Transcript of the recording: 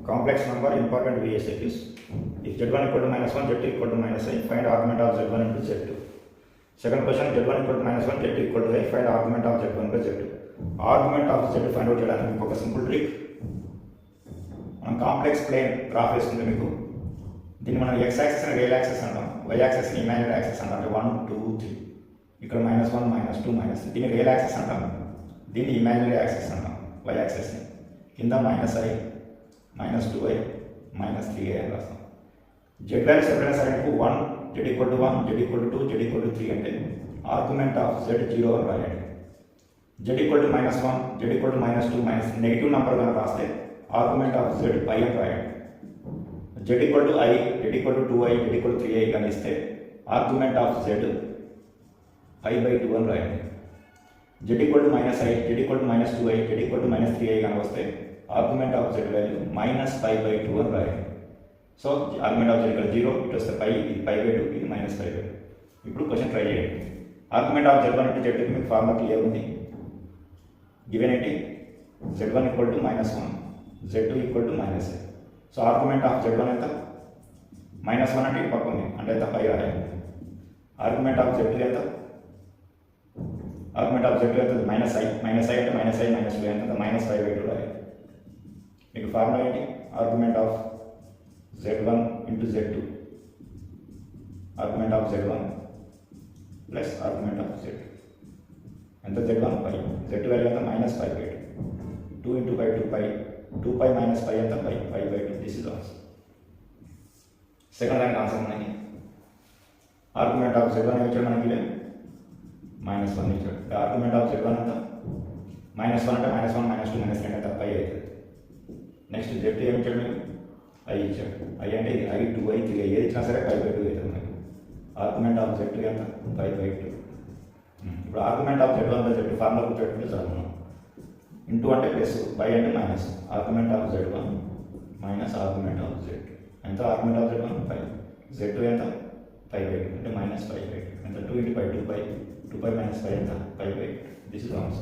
complex number important VSAQs. If z1 equal to minus 1, z2 equal to minus I, find argument of z1 into z2. Second question, z1 equal to minus 1, z2 equal to I, find argument of z1 by z2. Argument of z2 find out చేయడానికి మీకు ఒక simple trick. మనం complex plane graph వేసుకుంటే మీకు దీన్ని మనం x axis అని real axis అంటాం, y యాక్సిస్ ని ఇమాజినరీ యాక్సిస్ అంటాం. అంటే 1 2 3 ఇక్కడ -1 -2 -3 దీన్ని రియల్ యాక్సిస్ అంటాం, దీన్ని ఇమాజినరీ యాక్సిస్ అంటాం y యాక్సిస్ ని. కింద -i -2i -3i అని రాస్తాం. z వాల్యూస్ ఎప్పుడైనా సరే మీకు 1 z equal to 1 z equal to 2 z equal to 3 అంటే ఆర్గ్యుమెంట్ ఆఫ్ z 0 అని రాయండి. z equal to -1 z equal to -2 negative number కనుక రాస్తే ఆర్గ్యుమెంట్ ఆఫ్ z పై అని రాయండి. z equal to i z equal to 2i z equal to 3i కానీ ఇస్తే argument of z π/2 అని రాయండి. z equal to -i z equal to -2i z equal to -3i కానీ వస్తే ఆర్గ్యుమెంట్ ఆఫ్ z వాల్యూ -π/2 అని రాయండి. So argument of z ఇక్కడ 0 ఇటు వస్తే పై, ఇది π/2 ఇది -π/2. ఇప్పుడు క్వశ్చన్ ట్రై చేయండి. ఆర్గ్యుమెంట్ ఆఫ్ z1 అంటే z మీకు ఫార్ములా క్లియర్ ఉంది. గివెన్ ఏంటి z1 equal to -1 z2 equal to -i. So argument of z1 ఎంత -1 అంటే ఇటు పక్క ఉంది అంటే ఎంత పై రాయాలి. ఆర్గ్యుమెంట్ ఆఫ్ z2 ఎంత ఆర్గ్యుమెంట్ ఆఫ్ z2 ఎంత -i అంటే -i -2 ఎంత -5/2 రాయాలి. మీకు ఫార్ములా ఏంటి argument of z1 into z2 argument of z1 plus argument of z2 ఎంత z1 పై z2 వాల్యూ ఎంత -5/2 2 ఇంటూ పై 2π -π ఎంత π/2. This is answer. సెకండ్ దానికి ఆన్సర్ ఉన్నాయి. ఆర్గ్యుమెంట్ ఆఫ్ z1 ఏమి ఇచ్చాడు మనకి -1 ఇచ్చాడు. ఆర్గ్యుమెంట్ ఆఫ్ z1 ఎంత -1 అంటే -1 -2 -3 అంటే π అవుతుంది. నెక్స్ట్ z2 ఏమి ఇచ్చాడు మీకు i ఇచ్చాడు. i అంటే ఇది i 2i 3i ఏది ఇచ్చినా సరే π/2 అవుతుంది మనకి. ఆర్గ్యుమెంట్ ఆఫ్ z2 ఎంత π/2. ఇప్పుడు argument of z1 by z2 formula గుర్తుపెట్టుకుంటే చాలు. మనం ఇంటూ అంటే ప్లస్ బై అంటే minus argument of z1 minus argument of z2 ఎంత ఆర్గ్యుమెంట్ ఆఫ్ z1 5 z2 ఎంత π/2 అంటే -π/2 ఎంత 2 ఇంటూ 2π -5 ఎంత π/2. This is answer.